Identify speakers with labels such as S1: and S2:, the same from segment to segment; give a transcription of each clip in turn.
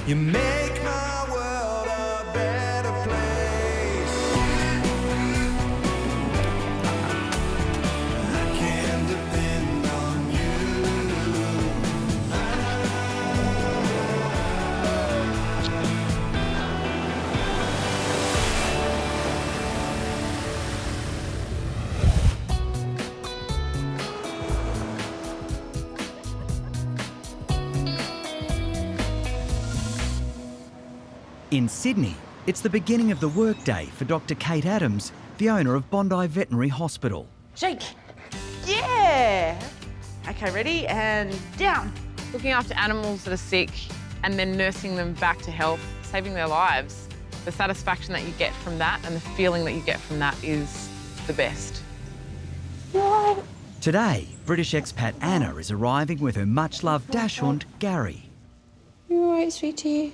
S1: You make my world a better place. I can depend on you.
S2: In Sydney, it's the beginning of the workday for Dr Kate Adams, the owner of Bondi Veterinary Hospital.
S3: Shake. Yeah. Okay, ready? And down.
S4: Looking after animals that are sick and then nursing them back to health, saving their lives. The satisfaction that you get from that and the feeling that you get from that is the best.
S3: What?
S2: Today, British expat Anna is arriving with her much-loved Dachshund Gary.
S5: You all right, sweetie?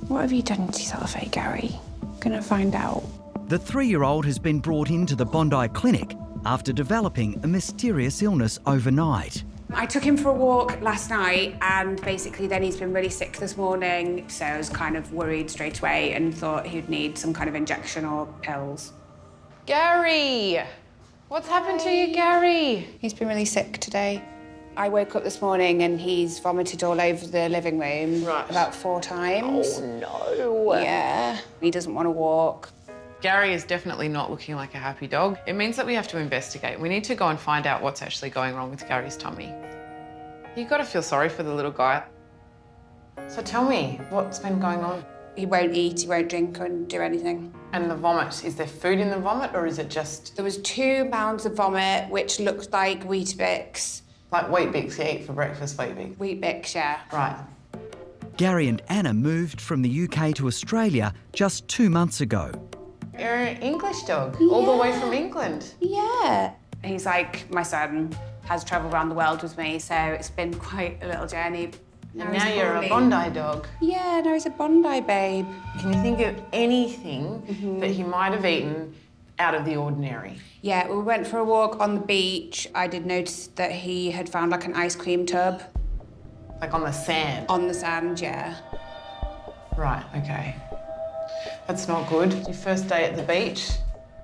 S5: What have you done to yourself, Gary? Gonna find out.
S2: The 3-year-old has been brought into the Bondi clinic after developing a mysterious illness overnight.
S5: I took him for a walk last night and basically then he's been really sick this morning, so I was kind of worried straight away and thought he'd need some kind of injection or pills.
S4: Gary! What's happened to you, Gary?
S5: He's been really sick today. I woke up this morning and he's vomited all over the living room about 4 times.
S4: Oh, no.
S5: Yeah, he doesn't want to walk.
S4: Gary is definitely not looking like a happy dog. It means that we have to investigate. We need to go and find out what's actually going wrong with Gary's tummy. You've got to feel sorry for the little guy. So tell me, what's been going on?
S5: He won't eat, he won't drink and do anything.
S4: And the vomit, is there food in the vomit or is it just...
S5: There was 2 mounds of vomit, which looked like Weetabix.
S4: Like Wheat Bix you eat for breakfast, Wheat Bix?
S5: Weetabix, yeah.
S4: Right.
S2: Gary and Anna moved from the UK to Australia just 2 months ago.
S4: You're an English dog, all the way from England.
S5: Yeah. He's like my son, has travelled around the world with me, so it's been quite a little journey.
S4: And now you're a Bondi dog.
S5: Yeah, now he's a Bondi babe.
S4: Can you think of anything that he might have eaten out of the ordinary?
S5: Yeah, we went for a walk on the beach. I did notice that he had found like an ice cream tub.
S4: Like on the sand?
S5: On the sand, yeah.
S4: Right, okay. That's not good. Your first day at the beach.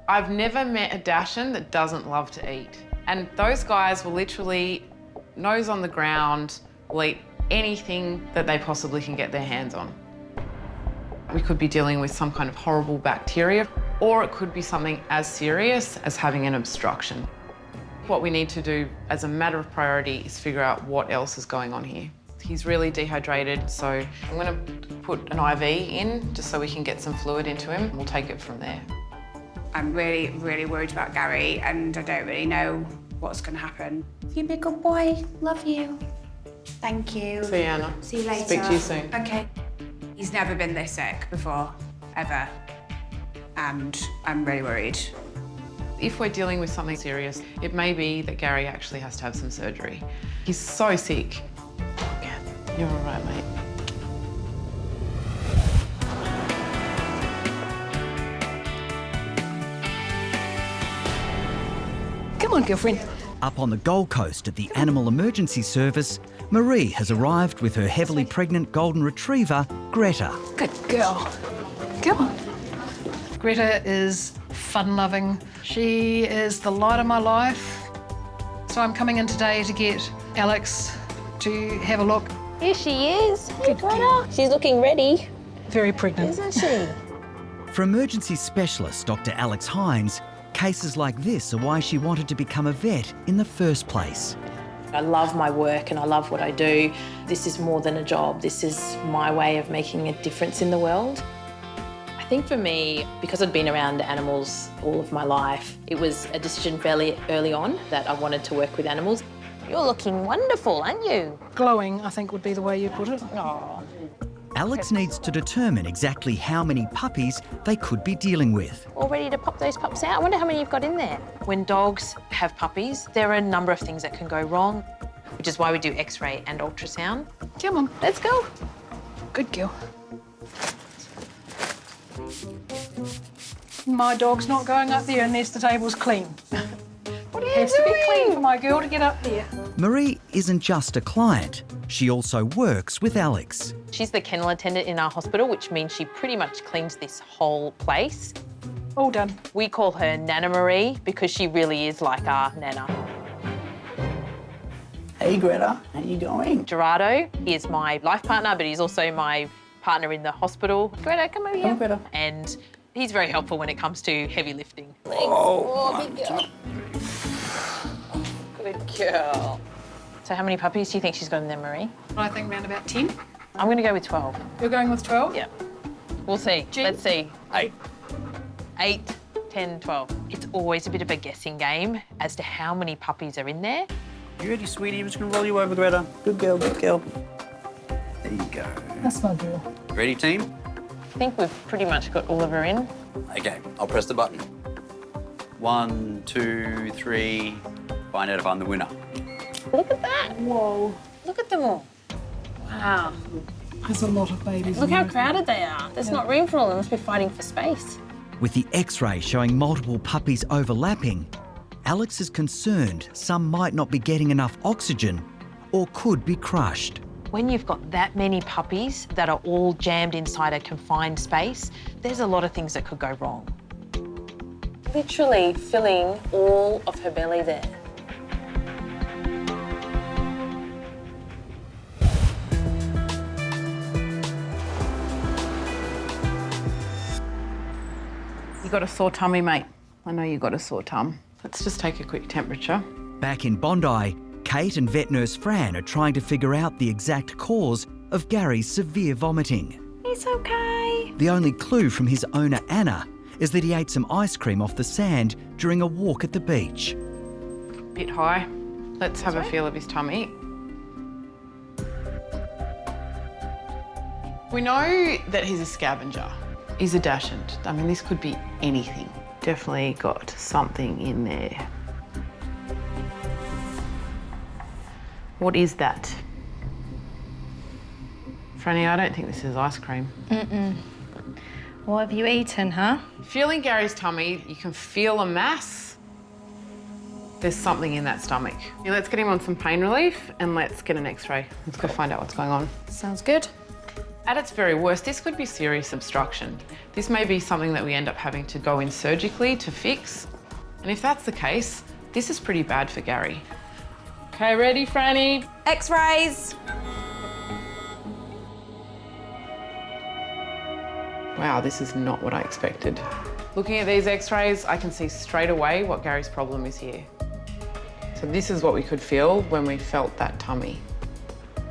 S4: I've never met a Dachshund that doesn't love to eat. And those guys will literally, nose on the ground, will eat anything that they possibly can get their hands on. We could be dealing with some kind of horrible bacteria, or it could be something as serious as having an obstruction. What we need to do as a matter of priority is figure out what else is going on here. He's really dehydrated, so I'm going to put an IV in just so we can get some fluid into him. We'll take it from there.
S5: I'm really, really worried about Gary and I don't really know what's going to happen. You big good boy. Love you. Thank you.
S4: See you, Anna.
S5: See you later.
S4: Speak to you soon.
S5: Okay. He's never been this sick before, ever. And I'm really worried.
S4: If we're dealing with something serious, it may be that Gary actually has to have some surgery. He's so sick. Yeah, you're all right, mate.
S3: Come on, girlfriend.
S2: Up on the Gold Coast at the Animal Emergency Service, Marie has arrived with her heavily pregnant golden retriever, Greta.
S3: Good girl. Come on. Greta is fun-loving. She is the light of my life. So I'm coming in today to get Alex to have a look.
S6: Here she is. Hey,
S3: Good
S6: Greta.
S3: girl.
S6: She's looking ready,
S3: Very pregnant.
S6: isn't she?
S2: For emergency specialist Dr Alex Hynes, cases like this are why she wanted to become a vet in the first place.
S7: I love my work and I love what I do. This is more than a job. This is my way of making a difference in the world. I think for me, because I'd been around animals all of my life, it was a decision fairly early on that I wanted to work with animals.
S6: You're looking wonderful, aren't you?
S3: Glowing, I think would be the way you put it.
S6: Oh.
S2: Alex needs to determine exactly how many puppies they could be dealing with.
S6: All ready to pop those pups out? I wonder how many you've got in there.
S7: When dogs have puppies, there are a number of things that can go wrong, which is why we do X-ray and ultrasound.
S3: Come on.
S6: Let's go.
S3: Good girl. My dog's not going up there unless the table's clean.
S6: What are you
S3: It has to be clean for my girl to get up there.
S2: Marie isn't just a client, She also works with Alex.
S7: She's the kennel attendant in our hospital, which means she pretty much cleans this whole place.
S3: All done.
S7: We call her Nana Marie because she really is like our Nana.
S8: Hey Greta, how you doing?
S7: Gerardo is my life partner, but he's also my partner in the hospital. Greta, come over here.
S8: Come, Greta.
S7: And he's very helpful when it comes to heavy lifting.
S8: Oh,
S7: Big girl. Good girl. So how many puppies do you think she's got in there, Marie?
S3: I think around about 10.
S7: I'm going to go with 12.
S3: You're going with 12?
S7: Yeah. We'll see.
S3: Jen?
S7: Let's see. 8, 10, 12. It's always a bit of a guessing game as to how many puppies are in there.
S8: You ready, sweetie? I'm just gonna roll you over, Greta. Good girl, good girl. There you go.
S3: That's my girl.
S9: Ready, team?
S7: I think we've pretty much got all of her in.
S9: Okay, I'll press the button. 1, 2, 3. Find out if I'm the winner.
S6: Look at that. Whoa. Look at them all. Wow.
S3: There's a lot of babies.
S6: Look how crowded they are. There's not room for all of them. Must be fighting for space.
S2: With the X-ray showing multiple puppies overlapping, Alex is concerned some might not be getting enough oxygen or could be crushed.
S7: When you've got that many puppies that are all jammed inside a confined space, there's a lot of things that could go wrong.
S6: Literally filling all of her belly there.
S4: You got a sore tummy, mate. I know you got a sore tum. Let's just take a quick temperature.
S2: Back in Bondi, Kate and vet nurse Fran are trying to figure out the exact cause of Gary's severe vomiting.
S6: It's okay.
S2: The only clue from his owner Anna is that he ate some ice cream off the sand during a walk at the beach.
S4: Bit high. Let's have a feel of his tummy. We know that he's a scavenger. He's a Dachshund. I mean, this could be anything. Definitely got something in there. What is that? Franny, I don't think this is ice cream.
S10: What have you eaten, huh?
S4: Feeling Gary's tummy, you can feel a mass. There's something in that stomach. Yeah, let's get him on some pain relief and let's get an X-ray. Let's go find out what's going on.
S10: Sounds good.
S4: At its very worst, this could be serious obstruction. This may be something that we end up having to go in surgically to fix. And if that's the case, this is pretty bad for Gary. Okay, ready, Franny?
S5: X-rays.
S4: Wow, this is not what I expected. Looking at these X-rays, I can see straight away what Gary's problem is here. So this is what we could feel when we felt that tummy.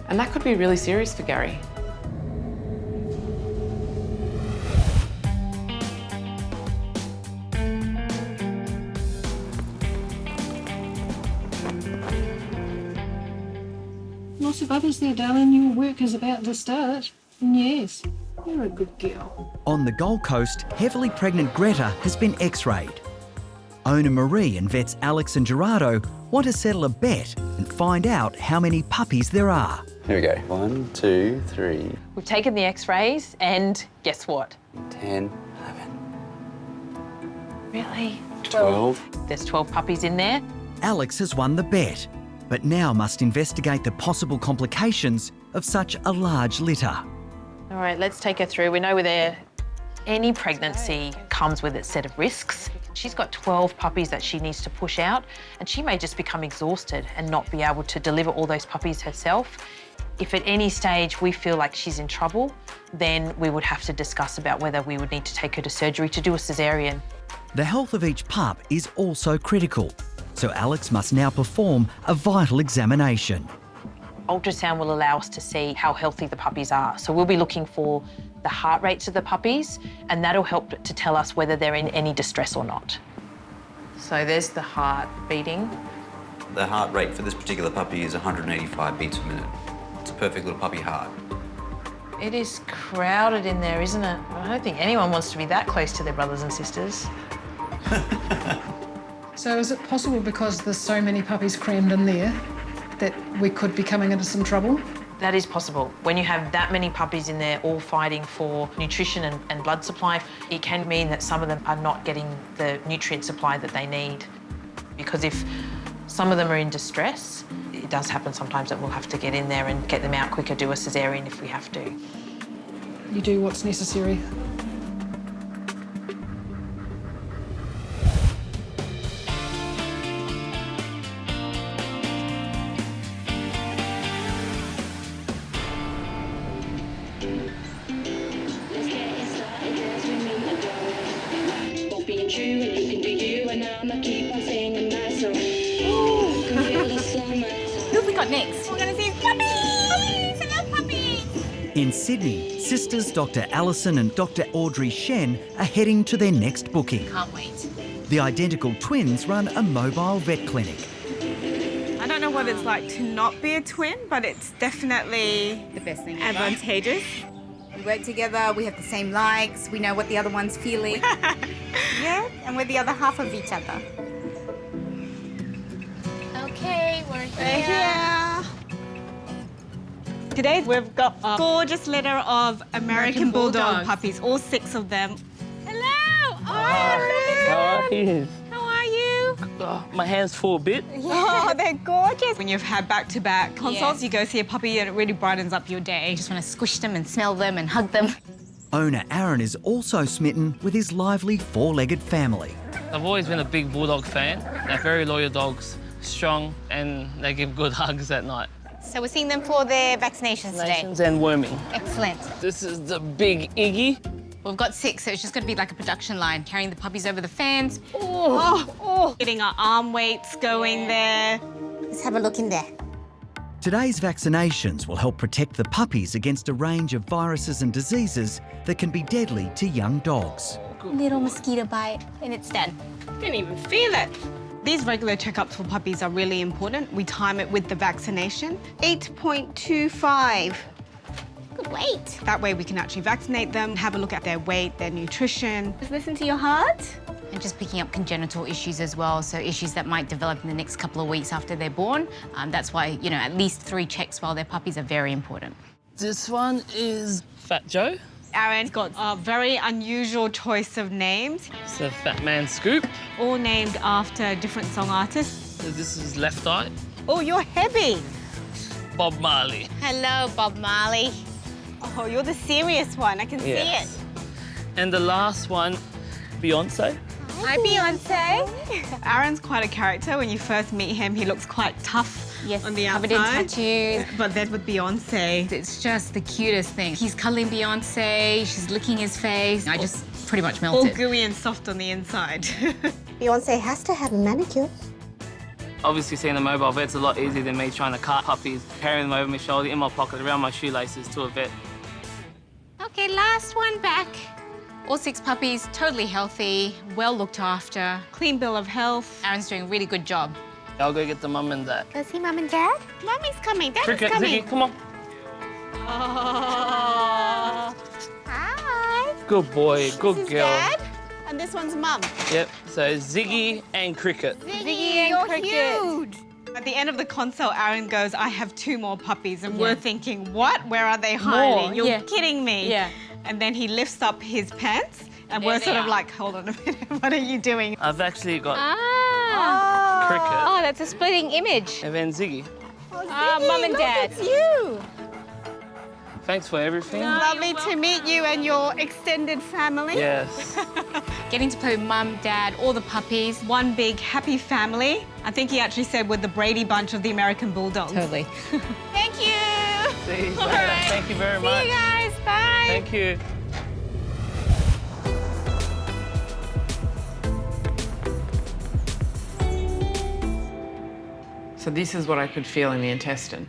S4: And that could be really serious for Gary.
S3: Lots of others there, darling. Your work is about to start. Yes, you're a good girl.
S2: On the Gold Coast, heavily pregnant Greta has been X-rayed. Owner Marie and vets Alex and Gerardo want to settle a bet and find out how many puppies there are.
S9: Here we go. 1, 2, 3,
S7: We've taken the X-rays and guess what?
S9: 10, 11,
S7: Really?
S9: 12.
S7: There's 12 puppies in there.
S2: Alex has won the bet, but now must investigate the possible complications of such a large litter.
S7: All right, let's take her through. We know where any pregnancy comes with its set of risks. She's got 12 puppies that she needs to push out, and she may just become exhausted and not be able to deliver all those puppies herself. If at any stage we feel like she's in trouble, then we would have to discuss about whether we would need to take her to surgery to do a cesarean.
S2: The health of each pup is also critical, so Alex must now perform a vital examination.
S7: Ultrasound will allow us to see how healthy the puppies are. So we'll be looking for the heart rates of the puppies, and that'll help to tell us whether they're in any distress or not. So there's the heart beating.
S9: The heart rate for this particular puppy is 185 beats a minute. It's a perfect little puppy heart.
S7: It is crowded in there, isn't it? I don't think anyone wants to be that close to their brothers and sisters.
S3: So is it possible, because there's so many puppies crammed in there, that we could be coming into some trouble?
S7: That is possible. When you have that many puppies in there all fighting for nutrition and blood supply, it can mean that some of them are not getting the nutrient supply that they need. Because if Some of them are in distress. It does happen sometimes that we'll have to get in there and get them out quicker, do a cesarean if we have to.
S3: You do what's necessary.
S6: Who have we got next? We're going to see puppies! Hello, puppies!
S2: In Sydney, sisters Dr Alison and Dr Audrey Shen are heading to their next booking.
S6: Can't wait.
S2: The identical twins run a mobile vet clinic.
S11: I don't know what it's like to not be a twin, but it's definitely
S5: The best thing
S11: advantageous.
S5: We work together, we have the same likes, we know what the other one's feeling. Yeah, and we're the other half of each other.
S6: Okay, we're here.
S11: Yeah. Today we've got a gorgeous litter of American Bulldog puppies, all 6 of them. Hello! Oh,
S12: How are you?
S11: how are you?
S12: Oh, my hands full a bit.
S11: Oh, they're gorgeous. When you've had back-to-back consults, you go see a puppy and it really brightens up your day.
S6: You just want to squish them and smell them and hug them.
S2: Owner Aaron is also smitten with his lively 4-legged family.
S12: I've always been a big bulldog fan. They're very loyal dogs, strong, and they give good hugs at night.
S6: So we're seeing them for their vaccinations today.
S12: Vaccinations and worming.
S6: Excellent.
S12: This is the big Iggy.
S6: We've got 6, so it's just going to be like a production line, carrying the puppies over the fence.
S11: Getting our arm weights going there.
S6: Let's have a look in there.
S2: Today's vaccinations will help protect the puppies against a range of viruses and diseases that can be deadly to young dogs.
S6: Little mosquito bite, and it's done.
S11: Didn't even feel it. These regular checkups for puppies are really important. We time it with the vaccination. 8.25.
S6: Good weight.
S11: That way we can actually vaccinate them, have a look at their weight, their nutrition. Just listen to your heart.
S6: And just picking up congenital issues as well, so issues that might develop in the next couple of weeks after they're born. That's why, you know, at least 3 checks while they're puppies are very important.
S12: This one is Fat Joe.
S11: Aaron's got a very unusual choice of names,
S12: It's a Fat Man Scoop.
S11: all named after different song artists.
S12: This is Left Eye.
S11: Oh, you're heavy.
S12: Bob Marley.
S6: Hello, Bob Marley.
S11: Oh, you're the serious one. I can see it.
S12: And the last one, Beyonce.
S11: Hi, Beyonce. Aaron's quite a character. When you first meet him, he looks quite tough on the
S6: covered in
S11: outside.
S6: tattoos.
S11: But then with Beyonce,
S6: It's just the cutest thing. He's cuddling Beyonce, she's licking his face. I just pretty much
S11: all
S6: melted.
S11: gooey and soft on the inside.
S6: Beyonce has to have a manicure.
S12: Obviously, seeing a mobile vet's a lot easier than me trying to cart puppies, carrying them over my shoulder, in my pocket, around my shoelaces to a vet.
S6: Okay, last one back. All 6 puppies, totally healthy, well looked after.
S11: Clean bill of health.
S6: Aaron's doing a really good job.
S12: I'll go get the mum and dad.
S6: Go see Mum and Dad?
S11: Mummy's coming. Daddy's
S12: Cricket,
S11: coming.
S12: Ziggy, come on.
S11: Oh.
S6: Hi.
S12: Good boy, good
S11: This is
S12: girl.
S11: Dad, and this one's Mum.
S12: Yep, so Ziggy and Cricket.
S11: Ziggy, you're huge. At the end of the consult, Aaron goes, I have 2 more puppies. And we're thinking, what? Where are they hiding? You're kidding me.
S6: Yeah.
S11: And then he lifts up his pants, and we're
S6: they
S11: sort of
S6: are.
S11: like, hold on a minute, what are you doing?
S12: I've actually got Cricket
S10: Oh, that's a splitting image.
S12: and then Ziggy.
S10: Mum and Dad.
S11: It's you.
S12: Thanks for everything.
S11: Lovely to meet you and your extended family.
S12: Yes.
S6: Getting to play with Mum, Dad, all the puppies.
S11: One big happy family. I think he actually said we're the Brady Bunch of the American Bulldogs.
S6: Totally.
S11: Thank you.
S12: See you later.
S11: right.
S12: Thank you very
S11: See
S12: much.
S11: you guys. Bye.
S12: Thank you.
S4: So this is what I could feel in the intestine.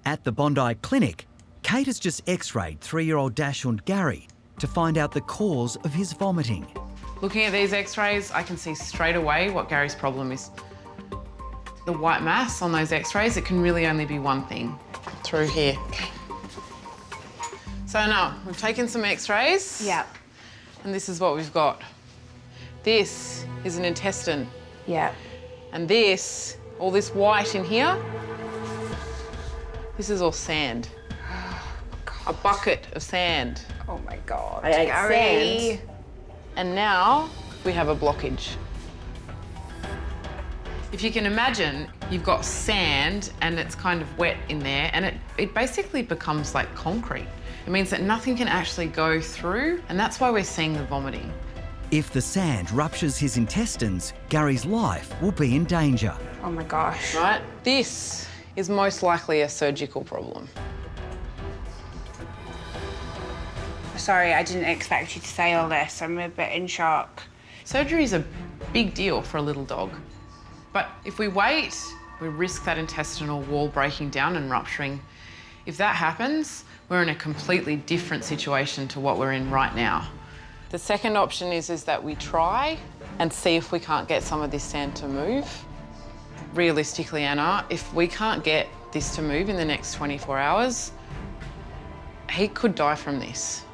S2: At the Bondi clinic, Kate has just x-rayed 3-year-old Dachshund Gary to find out the cause of his vomiting.
S4: Looking at these x-rays, I can see straight away what Gary's problem is. The white mass on those x-rays, it can really only be one thing, through here. So now, we've taken some x-rays.
S5: Yeah.
S4: And this is what we've got. This is an intestine.
S5: Yeah.
S4: And this, all this white in here, this is all sand. A bucket of sand.
S5: Oh my God.
S4: I ate sand. And now we have a blockage. If you can imagine, you've got sand and it's kind of wet in there and it basically becomes like concrete. It means that nothing can actually go through, and that's why we're seeing the vomiting.
S2: If the sand ruptures his intestines, Gary's life will be in danger.
S5: Oh my gosh.
S4: Right? This is most likely a surgical problem.
S5: Sorry, I didn't expect you to say all this. I'm a bit in shock.
S4: Surgery is a big deal for a little dog. But if we wait, we risk that intestinal wall breaking down and rupturing. If that happens, we're in a completely different situation to what we're in right now. The second option is that we try and see if we can't get some of this sand to move. Realistically, Anna, if we can't get this to move in the next 24 hours, he could die from this.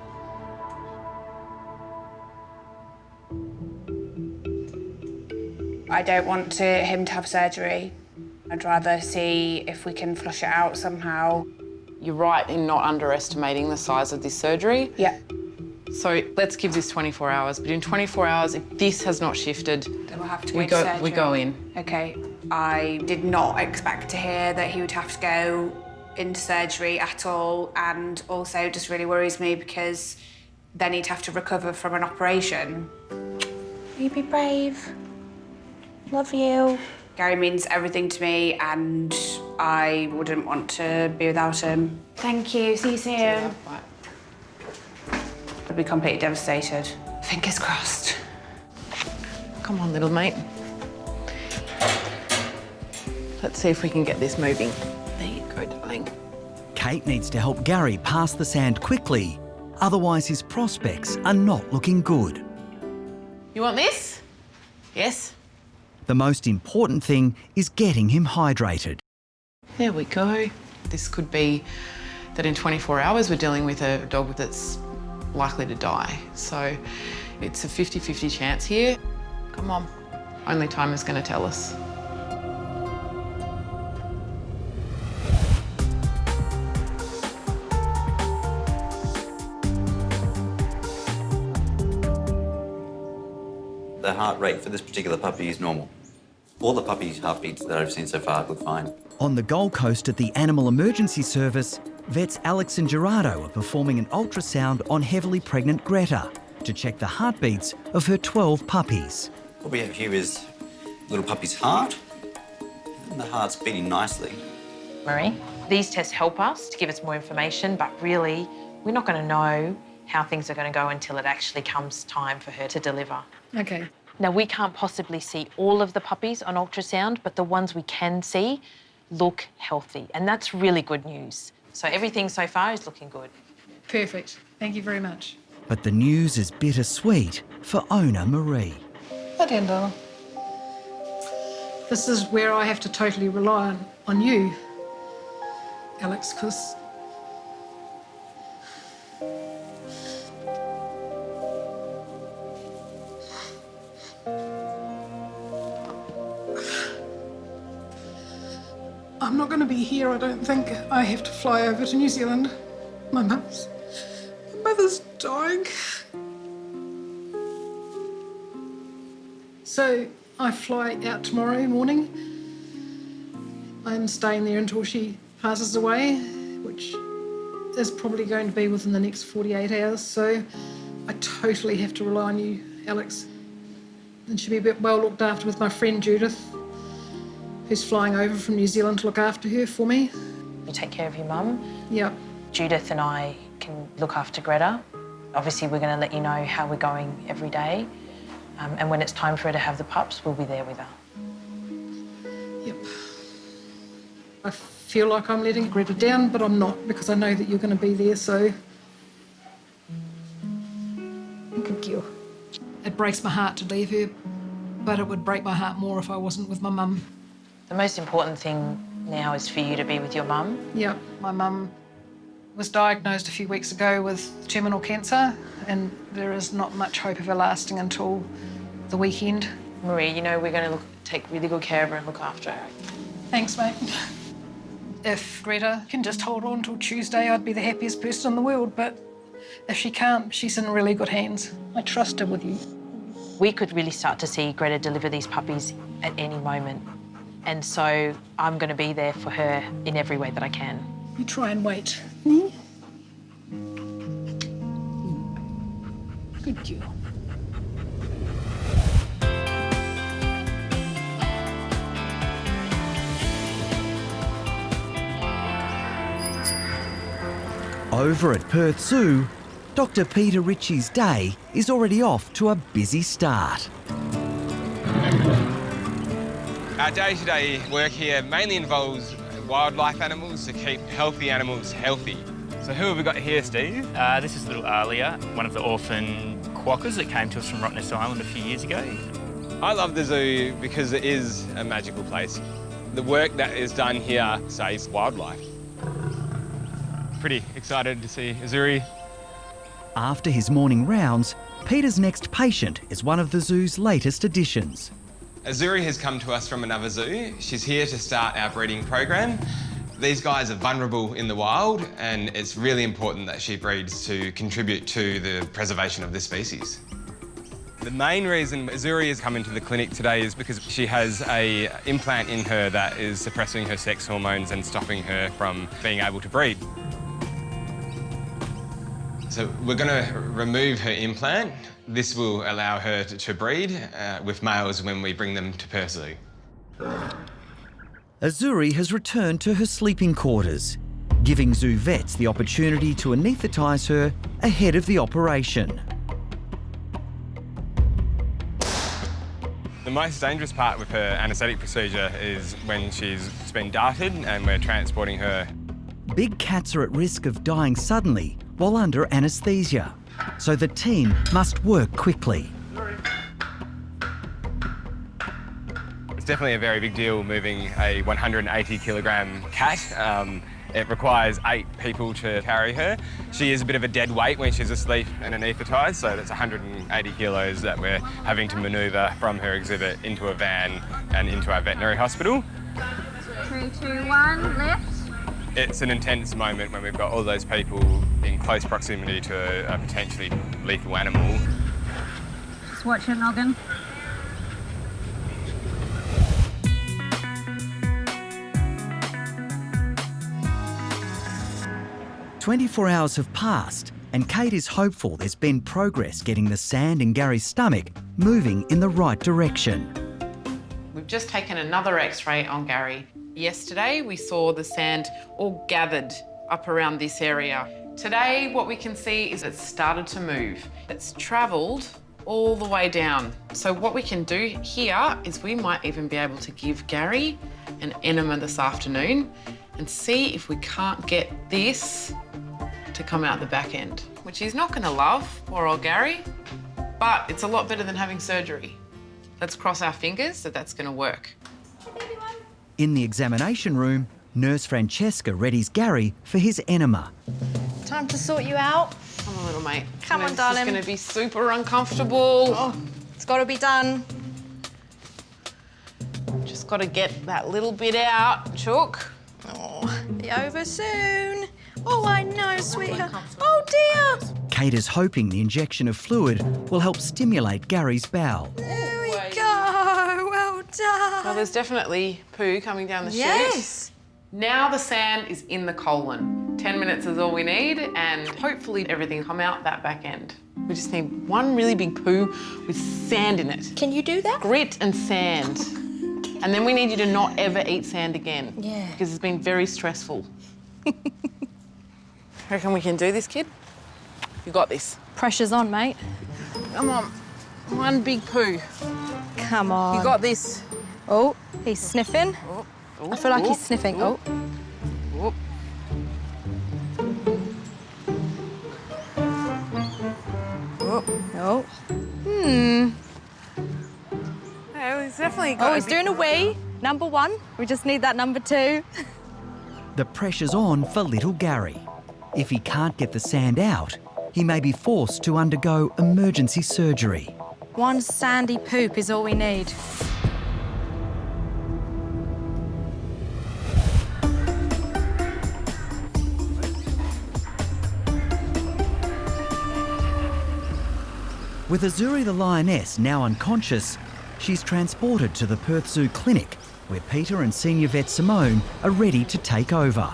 S5: I don't want him to have surgery. I'd rather see if we can flush it out somehow.
S4: You're right in not underestimating the size of this surgery.
S5: Yeah.
S4: So let's give this 24 hours, but in 24 hours, if this has not shifted,
S5: then we'll have to go to surgery.
S4: We go in.
S5: Okay. I did not expect to hear that he would have to go into surgery at all, and also just really worries me because then he'd have to recover from an operation. You be brave. Love you. Gary means everything to me, and I wouldn't want to be without him. Thank you. See you soon. I'd be completely devastated. Fingers crossed.
S4: Come on, little mate. Let's see if we can get this moving. There you go, darling.
S2: Kate needs to help Gary pass the sand quickly, otherwise his prospects are not looking good.
S4: You want this? Yes.
S2: The most important thing is getting him hydrated.
S4: There we go. This could be that in 24 hours we're dealing with a dog that's likely to die. So it's a 50-50 chance here. Come on. Only time is going to tell us.
S9: The heart rate for this particular puppy is normal. All the puppies' heartbeats that I've seen so far look fine.
S2: On the Gold Coast at the Animal Emergency Service, vets Alex and Gerardo are performing an ultrasound on heavily pregnant Greta to check the heartbeats of her 12 puppies.
S9: What we have here is little puppy's heart, and the heart's beating nicely.
S7: Marie, these tests help us to give us more information, but really, we're not going to know how things are going to go until it actually comes time for her to deliver.
S3: Okay.
S7: Now, we can't possibly see all of the puppies on ultrasound, but the ones we can see look healthy, and that's really good news. So everything so far is looking good.
S3: Perfect. Thank you very much.
S2: But the news is bittersweet for owner Marie.
S3: Hi, Dan, darling. This is where I have to totally rely on you, Alex, because I'm not going to be here, I don't think. I have to fly over to New Zealand. My mother's dying. So I fly out tomorrow morning. I'm staying there until she passes away, which is probably going to be within the next 48 hours. So I totally have to rely on you, Alex. And she'll be a bit well looked after with my friend Judith, who's flying over from New Zealand to look after her for me.
S7: You take care of your mum.
S3: Yep.
S7: Judith and I can look after Greta. Obviously, we're going to let you know how we're going every day. And when it's time for her to have the pups, we'll be there with her.
S3: Yep. I feel like I'm letting Greta down, but I'm not, because I know that you're going to be there, so... Thank you. It breaks my heart to leave her, but it would break my heart more if I wasn't with my mum.
S7: The most important thing now is for you to be with your mum.
S3: Yep. My mum was diagnosed a few weeks ago with terminal cancer, and there is not much hope of her lasting until the weekend.
S7: Marie, you know we're going to take really good care of her and look after her.
S3: Thanks, mate. If Greta can just hold on till Tuesday, I'd be the happiest person in the world, but if she can't, she's in really good hands. I trust her with you.
S7: We could really start to see Greta deliver these puppies at any moment. And so I'm going to be there for her in every way that I can.
S3: You try and wait. Good girl.
S2: Over at Perth Zoo, Dr Peter Ricci's day is already off to a busy start.
S13: Our day-to-day work here mainly involves wildlife animals to keep healthy animals healthy. So who have we got here, Steve?
S14: This is little Alia, one of the orphan quokkas that came to us from Rottnest Island a few years ago.
S13: I love the zoo because it is a magical place. The work that is done here saves wildlife. Pretty excited to see Zuri.
S2: After his morning rounds, Peter's next patient is one of the zoo's latest additions.
S13: Zuri has come to us from another zoo. She's here to start our breeding program. These guys are vulnerable in the wild, and it's really important that she breeds to contribute to the preservation of this species. The main reason Zuri has come into the clinic today is because she has an implant in her that is suppressing her sex hormones and stopping her from being able to breed. So we're going to remove her implant. This will allow her to breed with males when we bring them to Perth Zoo.
S2: Zuri has returned to her sleeping quarters, giving zoo vets the opportunity to anaesthetise her ahead of the operation.
S13: The most dangerous part with her anaesthetic procedure is when she's been darted and we're transporting her.
S2: Big cats are at risk of dying suddenly while under anaesthesia, so the team must work quickly.
S13: It's definitely a very big deal moving a 180-kilogram cat. It requires 8 people to carry her. She is a bit of a dead weight when she's asleep and anaesthetised, so that's 180 kilos that we're having to manoeuvre from her exhibit into a van and into our veterinary hospital.
S10: 3, 2, 1, left.
S13: It's an intense moment when we've got all those people in close proximity to a potentially lethal animal.
S10: Just watch your noggin.
S2: "24 hours have passed, and Kate is hopeful there's been progress getting the sand in Gary's stomach moving in the right direction.
S4: We've just taken another X-ray on Gary. Yesterday, we saw the sand all gathered up around this area. Today, what we can see is it's started to move. It's travelled all the way down. So what we can do here is we might even be able to give Gary an enema this afternoon and see if we can't get this to come out the back end, which he's not gonna love, poor old Gary, but it's a lot better than having surgery. Let's cross our fingers that that's gonna work.
S2: In the examination room, Nurse Francesca readies Gary for his enema.
S15: Time to sort you out.
S4: Come on, little mate.
S15: Come on, darling.
S4: It's gonna be super uncomfortable.
S15: Oh, it's got to be done.
S4: Just got to get that little bit out, Chook.
S15: Oh, be over soon. Oh, I know, sweetheart. Oh, dear.
S2: Kate is hoping the injection of fluid will help stimulate Gary's bowel.
S15: There we go. Well done.
S4: Well, there's definitely poo coming down the chute.
S15: Yes.
S4: Now the sand is in the colon. 10 minutes is all we need, and hopefully everything will come out that back end. We just need one really big poo with sand in it.
S15: Can you do that?
S4: Grit and sand. And then we need you to not ever eat sand again.
S15: Yeah.
S4: Because it's been very stressful. Reckon we can do this, kid? You got this.
S15: Pressure's on, mate.
S4: Come on. One big poo.
S15: Come on.
S4: You got this.
S15: Oh, he's sniffing.
S4: Oh.
S15: I feel like he's sniffing. Oh.
S4: Oh.
S15: Oh. Hmm.
S4: Oh, he's definitely got
S15: he's doing a wee. Number 1. We just need that number 2.
S2: The pressure's on for little Gary. If he can't get the sand out, he may be forced to undergo emergency surgery.
S15: One sandy poop is all we need.
S2: With Zuri the lioness now unconscious, she's transported to the Perth Zoo clinic where Peter and senior vet Simone are ready to take over.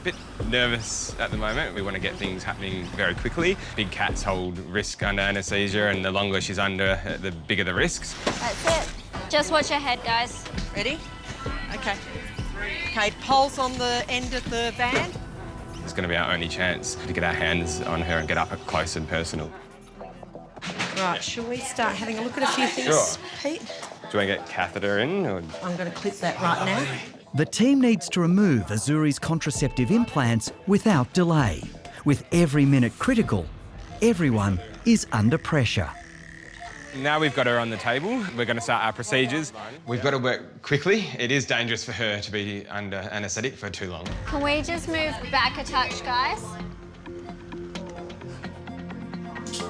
S13: Bit nervous at the moment. We want to get things happening very quickly. Big cats hold risk under anaesthesia, and the longer she's under, the bigger the risks.
S10: That's it. Just watch your head, guys.
S15: Ready? Okay. Okay, pulse on the end of the van.
S13: It's going to be our only chance to get our hands on her and get up close and personal.
S15: Right, shall we start having a look at a few things,
S13: Sure.
S15: Pete?
S13: Do you want to get catheter in? Or...
S15: I'm going to clip that right now.
S2: The team needs to remove Zuri's contraceptive implants without delay. With every minute critical, everyone is under pressure.
S13: Now we've got her on the table, we're going to start our procedures. We've got to work quickly. It is dangerous for her to be under anaesthetic for too long.
S10: Can we just move back a touch, guys?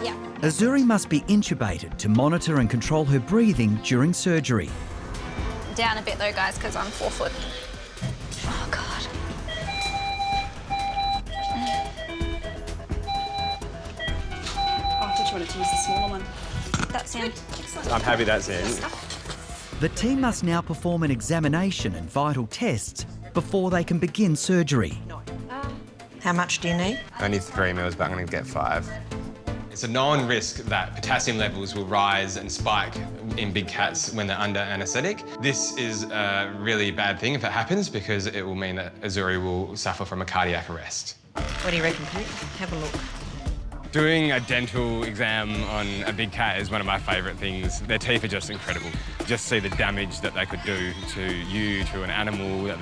S10: Yeah.
S2: Zuri must be intubated to monitor and control her breathing during surgery.
S10: Down a bit though, guys, because I'm 4 foot. Oh, God.
S16: Oh, I thought you wanted to use the smaller one.
S10: That's in.
S13: I'm happy that's in.
S2: The team must now perform an examination and vital tests before they can begin surgery.
S15: How much do you need?
S13: Only 3 mils, but I'm going to get 5. It's a known risk that potassium levels will rise and spike in big cats when they're under anaesthetic. This is a really bad thing if it happens, because it will mean that Zuri will suffer from a cardiac arrest.
S15: What do you reckon, Pete? Have a look.
S13: Doing a dental exam on a big cat is one of my favourite things. Their teeth are just incredible. Just see the damage that they could do to you, to an animal, that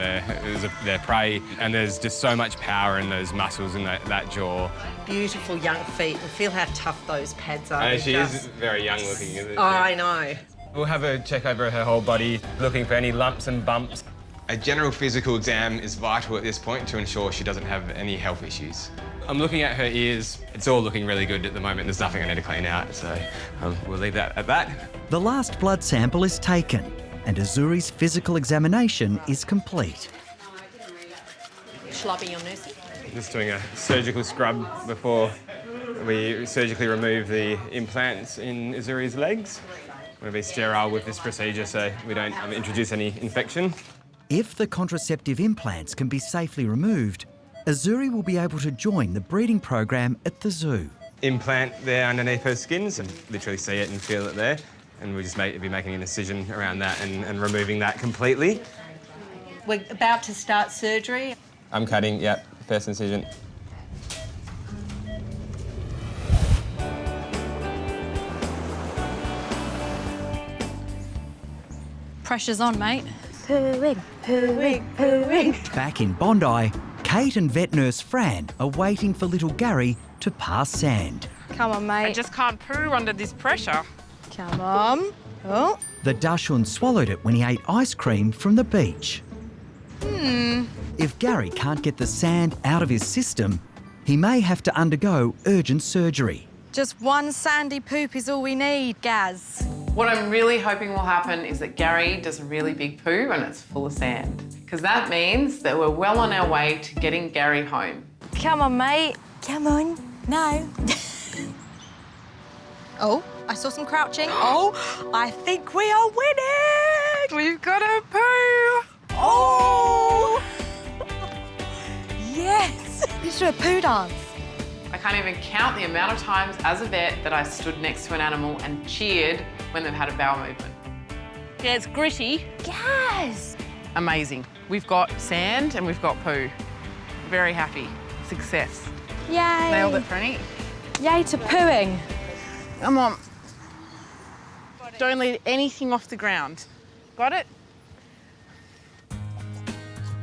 S13: they're prey, and there's just so much power in those muscles in that jaw.
S15: Beautiful young feet, and feel how tough those pads are.
S13: And she is very young looking, isn't she?
S15: Oh, I know.
S13: We'll have a check over her whole body, looking for any lumps and bumps. A general physical exam is vital at this point to ensure she doesn't have any health issues. I'm looking at her ears. It's all looking really good at the moment. There's nothing I need to clean out, so we'll leave that at that.
S2: The last blood sample is taken and Zuri's physical examination is complete.
S15: Shall I be your nursey?
S13: Just doing a surgical scrub before we surgically remove the implants in Zuri's legs. We're going to be sterile with this procedure so we don't introduce any infection.
S2: If the contraceptive implants can be safely removed, Zuri will be able to join the breeding program at the zoo.
S13: Implant there underneath her skin, so literally see it and feel it there. And we'll just be making an incision around that and removing that completely.
S15: We're about to start surgery.
S13: I'm cutting, yep, first incision.
S16: Pressure's on, mate.
S10: Pooing, pooing, pooing.
S2: Back in Bondi, Kate and vet nurse Fran are waiting for little Gary to pass sand.
S16: Come on, mate.
S4: I just can't poo under this pressure.
S16: Come on. Oh.
S2: The Dachshund swallowed it when he ate ice cream from the beach. If Gary can't get the sand out of his system, he may have to undergo urgent surgery.
S16: Just one sandy poop is all we need, Gaz.
S4: What I'm really hoping will happen is that Gary does a really big poo and it's full of sand. Because that means that we're well on our way to getting Gary home.
S16: Come on, mate. Come on. No. Oh, I saw some crouching. Oh, I think we are winning. We've got a poo. Oh. Yes. Let's do a poo dance.
S4: I can't even count the amount of times as a vet that I stood next to an animal and cheered when they've had a bowel movement. Yeah, it's gritty.
S16: Yes.
S4: Amazing. We've got sand and we've got poo. Very happy. Success.
S16: Yay.
S4: Nailed it, Franny.
S16: Yay to pooing.
S4: Come on. Don't leave anything off the ground. Got it?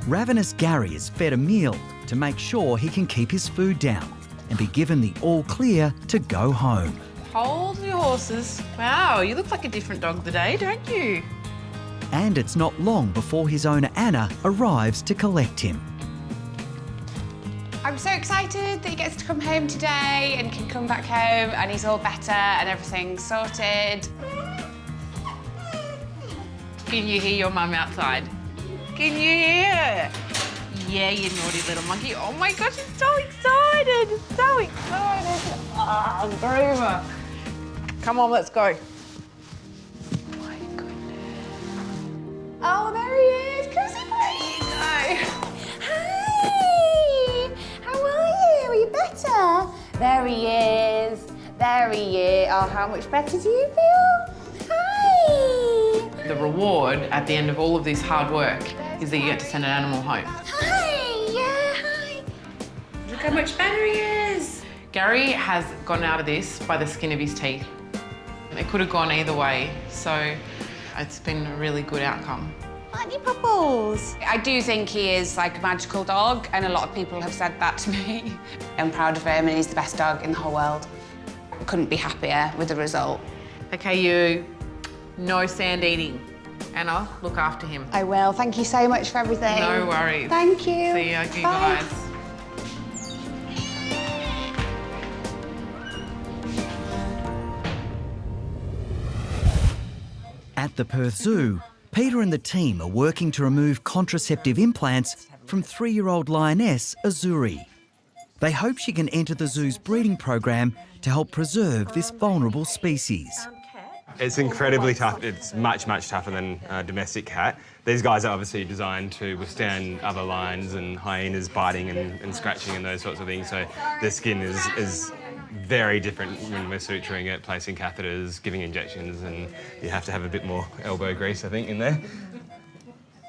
S2: Ravenous Gary is fed a meal to make sure he can keep his food down and be given the all clear to go home.
S4: Hold your horses. Wow, you look like a different dog today, don't you?
S2: And it's not long before his owner Anna arrives to collect him.
S5: I'm so excited that he gets to come home today and can come back home and he's all better and everything's sorted.
S4: Can you hear your mum outside? Can you hear? Yeah, you naughty little monkey. Oh my gosh, I'm so excited. So excited. Ah, Greta. Come on, let's go.
S5: Oh, there he better. There he is. There he is. Oh, how much better do you feel? Hi.
S4: The reward at the end of all of this hard work is that you get to send an animal home.
S5: Hi. Yeah, hi. Look how much better he is.
S4: Gary has gotten out of this by the skin of his teeth. It could have gone either way, so it's been a really good outcome.
S5: Aren't you, Pupples? I do think he is like a magical dog, and a lot of people have said that to me. I'm proud of him, and he's the best dog in the whole world. Couldn't be happier with the result.
S4: Okay, you, no sand eating. Anna, look after him.
S5: I will. Thank you so much for everything.
S4: No worries.
S5: Thank you.
S4: See you
S5: Bye.
S4: guys.
S2: At the Perth Zoo, Peter and the team are working to remove contraceptive implants from 3-year-old lioness Zuri. They hope she can enter the zoo's breeding program to help preserve this vulnerable species.
S13: It's incredibly tough. It's much, much tougher than a domestic cat. These guys are obviously designed to withstand other lions and hyenas biting and scratching and those sorts of things, so their skin is very different when we're suturing it, placing catheters, giving injections, and you have to have a bit more elbow grease, I think, in there.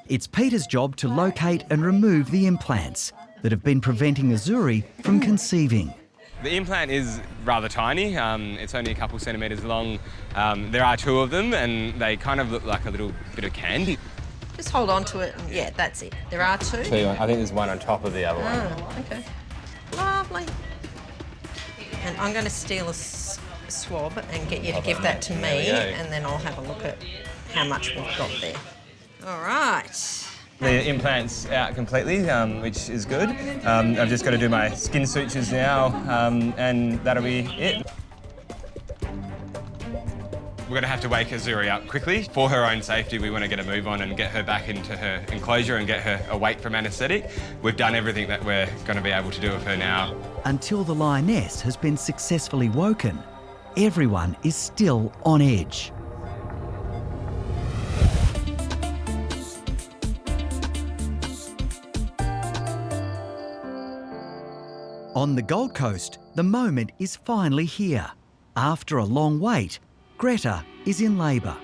S2: It's Peter's job to locate and remove the implants that have been preventing Zuri from conceiving.
S13: The implant is rather tiny. It's only a couple centimetres long. There are 2 of them, and they kind of look like a little bit of candy.
S15: Just hold on to it. And, yeah, that's it. There are 2.
S13: I think there's one on top of the other one.
S15: Oh, okay. Lovely. And I'm going to steal a swab and get you to give that to me, and then I'll have a look at how much we've got there. All right.
S13: The implant's out completely, which is good. I've just got to do my skin sutures now, and that'll be it. We're going to have to wake Zuri up quickly. For her own safety, we want to get a move on and get her back into her enclosure and get her awake from anaesthetic. We've done everything that we're going to be able to do with her now.
S2: Until the lioness has been successfully woken, everyone is still on edge. On the Gold Coast, the moment is finally here. After a long wait, Greta is in labour.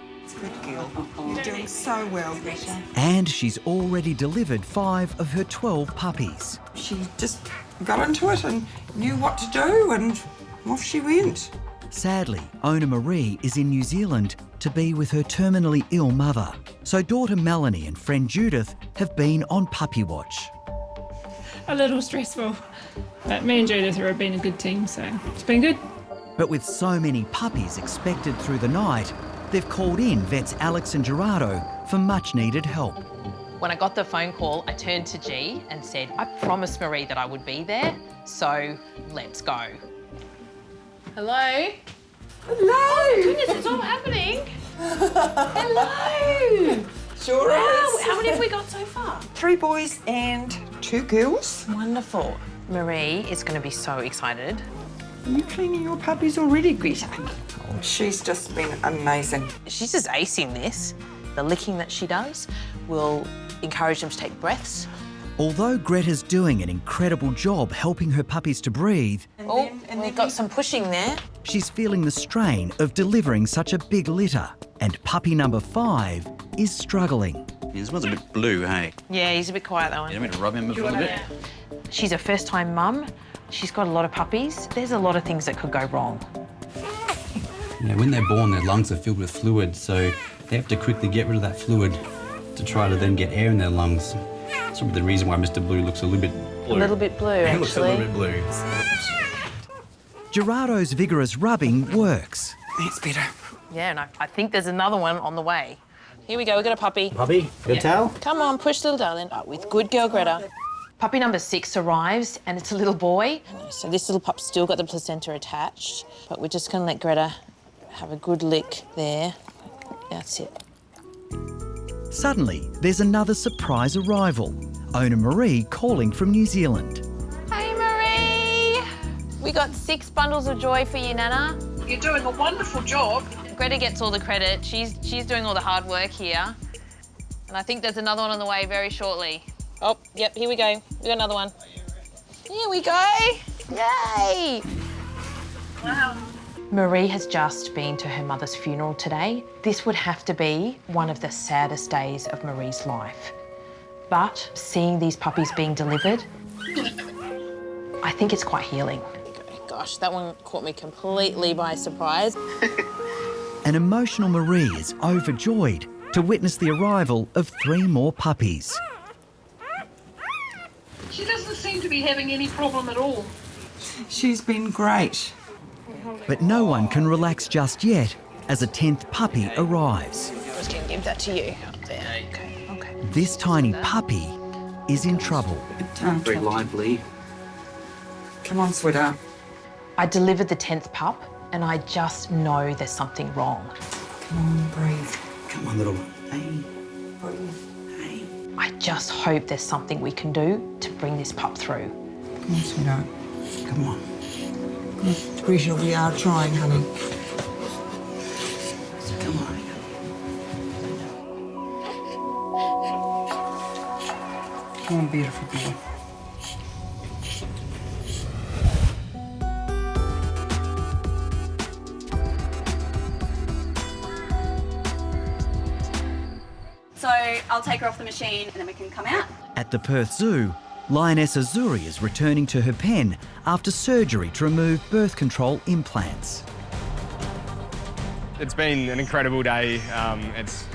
S17: Good girl. You're doing so well, Greta.
S2: And she's already delivered 5 of her 12 puppies.
S17: She just got into it and knew what to do, and off she went.
S2: Sadly, owner Marie is in New Zealand to be with her terminally ill mother. So daughter Melanie and friend Judith have been on puppy watch.
S18: A little stressful, but me and Judith have been a good team, so it's been good.
S2: But with so many puppies expected through the night, they've called in vets Alex and Gerardo for much needed help.
S7: When I got the phone call, I turned to G and said, I promised Marie that I would be there, so let's go. Hello?
S17: Hello!
S7: Oh my goodness, it's all happening. Hello!
S17: Sure
S7: wow.
S17: is.
S7: How many have we got so far?
S17: 3 boys and 2 girls.
S7: Wonderful. Marie is going to be so excited.
S17: Are you cleaning your puppies already, Greta? Oh, she's just been amazing.
S7: She's just acing this. The licking that she does will encourage them to take breaths.
S2: Although Greta's doing an incredible job helping her puppies to breathe,
S7: We've got some pushing there.
S2: she's feeling the strain of delivering such a big litter, and puppy number 5 is struggling.
S9: He smells a bit blue, hey?
S7: Yeah, he's a bit quiet, that one.
S9: You want me to rub him a little bit?
S7: She's a first-time mum. She's got a lot of puppies. There's a lot of things that could go wrong.
S19: Yeah, when they're born, their lungs are filled with fluid, so they have to quickly get rid of that fluid to try to then get air in their lungs. That's probably the reason why Mr. Blue looks a little bit blue.
S7: A little bit blue, actually.
S19: He looks a little bit blue.
S2: Gerardo's vigorous rubbing works.
S17: That's better.
S7: Yeah, and I think there's another one on the way. Here we go, we got a puppy.
S19: Puppy, good towel?
S7: Come on, push little darling. With good girl, Greta. Puppy number 6 arrives, and it's a little boy. So this little pup's still got the placenta attached, but we're just going to let Greta have a good lick there. That's it.
S2: Suddenly, there's another surprise arrival. Owner Marie calling from New Zealand.
S7: Hey, Marie! We got 6 bundles of joy for you, Nana.
S20: You're doing a wonderful job.
S7: Greta gets all the credit. She's doing all the hard work here. And I think there's another one on the way very shortly. Oh, yep, here we go. We got another one. Here we go.
S16: Yay!
S20: Wow.
S7: Marie has just been to her mother's funeral today. This would have to be one of the saddest days of Marie's life. But seeing these puppies being delivered, I think it's quite healing.
S16: Gosh, that one caught me completely by surprise.
S2: An emotional Marie is overjoyed to witness the arrival of 3 more puppies.
S20: She doesn't seem to be having any problem at all.
S17: She's been great.
S2: But no one can relax just yet as a 10th puppy arrives.
S16: I was going to give that to you up there. Okay.
S2: This tiny puppy is in trouble.
S19: Very lively.
S17: Come on, sweetheart.
S7: I delivered the 10th pup and I just know there's something wrong.
S17: Come on, breathe.
S19: Come on, little one. Hey.
S17: Breathe.
S19: Hey.
S7: I just hope there's something we can do to bring this pup through.
S17: Come on, sweetheart.
S19: Come on.
S17: Greta, we are trying, honey.
S19: Come on.
S17: Come on, beautiful boy.
S10: So I'll take her off the machine and then we can come out.
S2: At the Perth Zoo, lioness Zuri is returning to her pen after surgery to remove birth control implants.
S13: It's been an incredible day. It's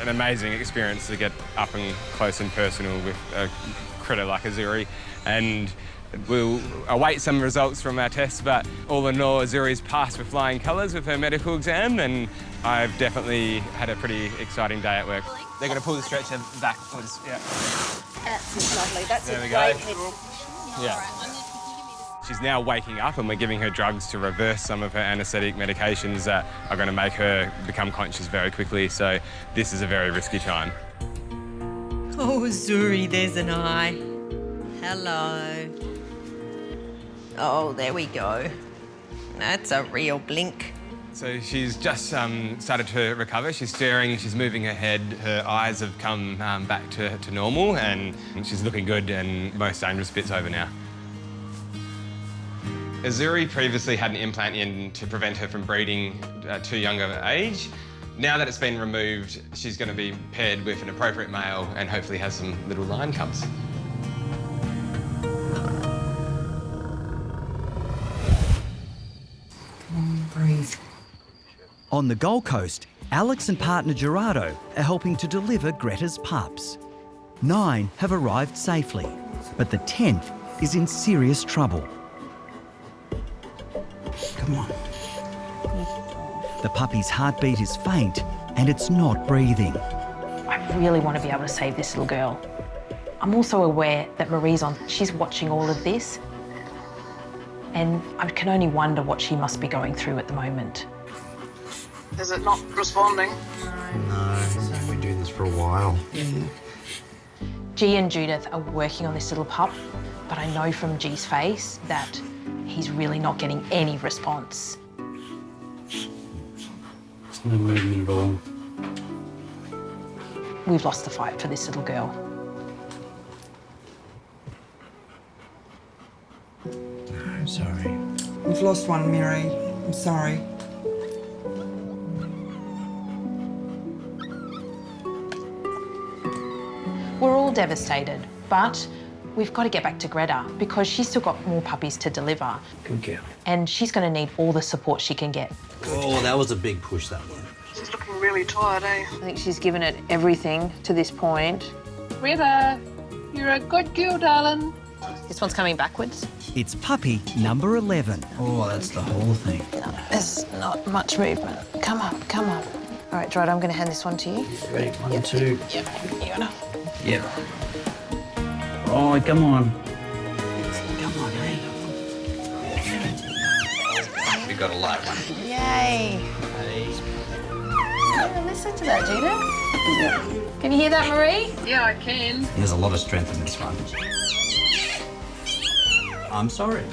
S13: an amazing experience to get up and close and personal with a critter like a Zuri. And we'll await some results from our tests, but all in all, Zuri's passed with flying colours with her medical exam, and I've definitely had a pretty exciting day at work. They're going to pull the stretcher backwards. Yeah.
S10: That's lovely. That's
S13: There
S10: a
S13: we
S10: great
S13: go.
S10: head.
S13: Yeah. She's now waking up and we're giving her drugs to reverse some of her anaesthetic medications that are going to make her become conscious very quickly. So this is a very risky time.
S15: Oh, Zuri, there's an eye. Hello. Oh, there we go. That's a real blink.
S13: So she's just started to recover. She's staring, she's moving her head. Her eyes have come back to normal and she's looking good, and most dangerous bit's over now. Zuri previously had an implant in to prevent her from breeding too young of an age. Now that it's been removed, she's going to be paired with an appropriate male and hopefully has some little lion cubs.
S17: Come on, breathe.
S2: On the Gold Coast, Alex and partner Gerardo are helping to deliver Greta's pups. 9 have arrived safely, but the 10th is in serious trouble.
S19: Come on.
S2: The puppy's heartbeat is faint and it's not breathing.
S7: I really want to be able to save this little girl. I'm also aware that Marie's she's watching all of this, and I can only wonder what she must be going through at the moment.
S20: Is it not responding?
S19: No, we've been doing this for a while.
S7: G and Judith are working on this little pup, but I know from G's face that he's really not getting any response.
S19: There's no movement at all.
S7: We've lost the fight for this little girl.
S19: I'm sorry.
S17: We've lost one, Mary. I'm sorry.
S7: We're all devastated, but we've got to get back to Greta because she's still got more puppies to deliver.
S19: Good girl.
S7: And she's going to need all the support she can get.
S19: Oh, that was a big push, that one.
S20: She's looking really tired, eh?
S7: I think she's given it everything to this point.
S20: Greta, you're a good girl, darling.
S16: This one's coming backwards.
S2: It's puppy number 11.
S19: Oh, that's the whole thing.
S16: No, there's not much movement. Come on, come on. All right, Gerardo, I'm going to hand this one to you.
S19: Ready? 1, 2.
S16: Yep, you got to.
S19: Yep. Oh, come on. Come on, hey. We got a light one.
S16: Yay.
S19: Hey.
S16: Oh, listen to that, Gina. Can you hear that, Marie?
S20: Yeah, I can.
S19: There's a lot of strength in this one. I'm sorry.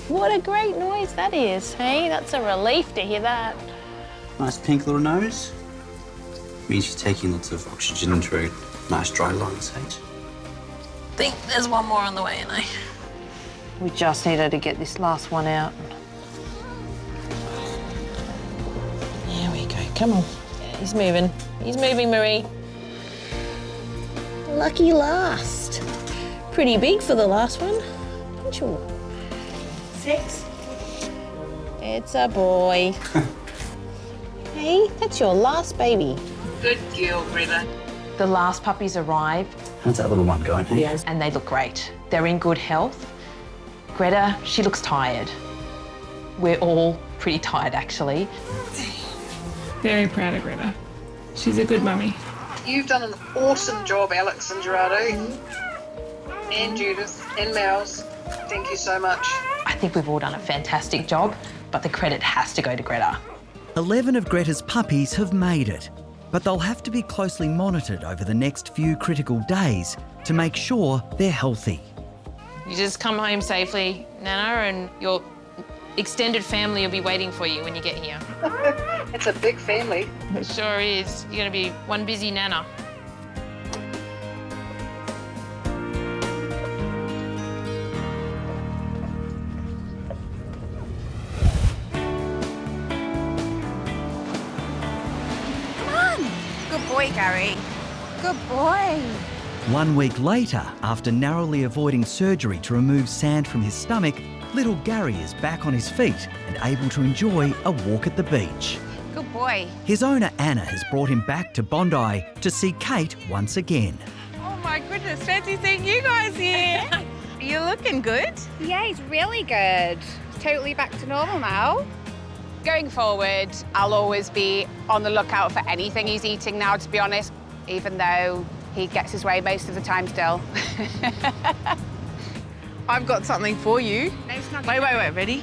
S16: What a great noise that is, hey? That's a relief to hear that.
S19: Nice pink little nose. Means she's taking lots of oxygen into her nice dry lungs, hey?
S16: I think there's one more on the way, and I.
S7: We just needed to get this last one out. There we go, come on. Yeah, he's moving. He's moving, Marie. Lucky last. Pretty big for the last one. Sure. 6. It's a boy. Hey, that's your last baby.
S20: Good girl, Greta.
S7: The last puppies arrived.
S19: How's that little one going?
S7: Yes. And they look great. They're in good health. Greta, she looks tired. We're all pretty tired, actually.
S18: Very proud of Greta. She's a good mummy.
S20: You've done an awesome job, Alex and Gerardo. And Judith and Mouse. Thank you so much.
S7: I think we've all done a fantastic job, but the credit has to go to Greta.
S2: 11 of Greta's puppies have made it, but they'll have to be closely monitored over the next few critical days to make sure they're healthy.
S7: You just come home safely, Nana, and your extended family will be waiting for you when you get here.
S20: It's a big family.
S7: It sure is. You're going to be one busy Nana.
S16: Good boy, Gary. Good boy.
S2: 1 week later, after narrowly avoiding surgery to remove sand from his stomach, little Gary is back on his feet and able to enjoy a walk at the beach.
S16: Good boy.
S2: His owner, Anna, has brought him back to Bondi to see Kate once again.
S11: Oh my goodness, fancy seeing you guys here. You're looking good.
S21: Yeah, he's really good. He's totally back to normal now.
S22: Going forward, I'll always be on the lookout for anything he's eating now, to be honest, even though he gets his way most of the time still.
S4: I've got something for you. Wait, ready?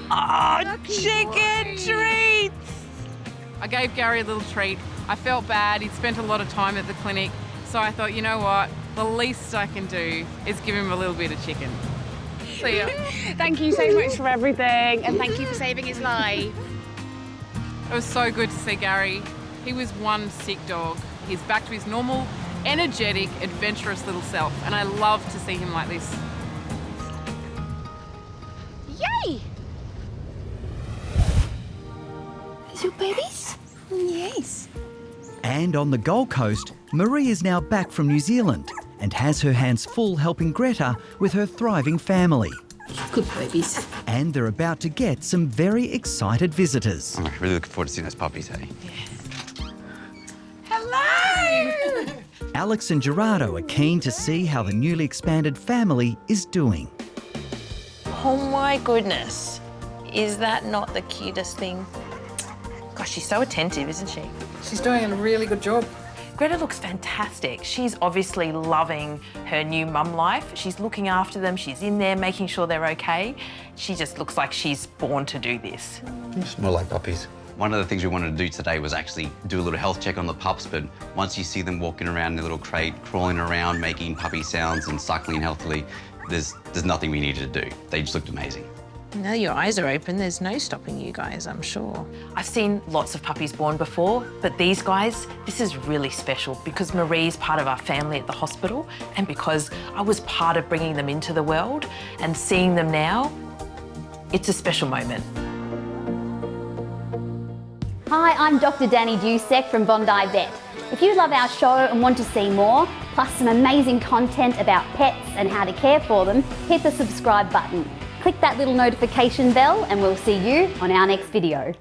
S4: Oh, chicken treats! I gave Gary a little treat. I felt bad. He'd spent a lot of time at the clinic, so I thought, you know what? The least I can do is give him a little bit of chicken. See ya.
S22: Thank you so much for everything, and thank you for saving his life.
S4: It was so good to see Gary. He was one sick dog. He's back to his normal, energetic, adventurous little self, and I love to see him like this.
S16: Yay! Is your babies? Yes.
S2: And on the Gold Coast, Marie is now back from New Zealand and has her hands full helping Greta with her thriving family.
S16: Good babies.
S2: And they're about to get some very excited visitors.
S9: I'm really looking forward to seeing those puppies, eh?
S16: Hello!
S2: Alex and Gerardo are keen to see how the newly expanded family is doing.
S7: Oh my goodness. Is that not the cutest thing? Gosh, she's so attentive, isn't she?
S3: She's doing a really good job.
S7: Greta looks fantastic. She's obviously loving her new mum life. She's looking after them. She's in there making sure they're okay. She just looks like she's born to do this.
S19: It's more like puppies.
S9: One of the things we wanted to do today was actually do a little health check on the pups, but once you see them walking around in their little crate, crawling around, making puppy sounds and suckling healthily, there's nothing we needed to do. They just looked amazing.
S7: Now your eyes are open, there's no stopping you guys, I'm sure. I've seen lots of puppies born before, but these guys, this is really special because Marie's part of our family at the hospital and because I was part of bringing them into the world and seeing them now, it's a special moment.
S23: Hi, I'm Dr Danny Dusek from Bondi Vet. If you love our show and want to see more, plus some amazing content about pets and how to care for them, hit the subscribe button. Click that little notification bell and we'll see you on our next video.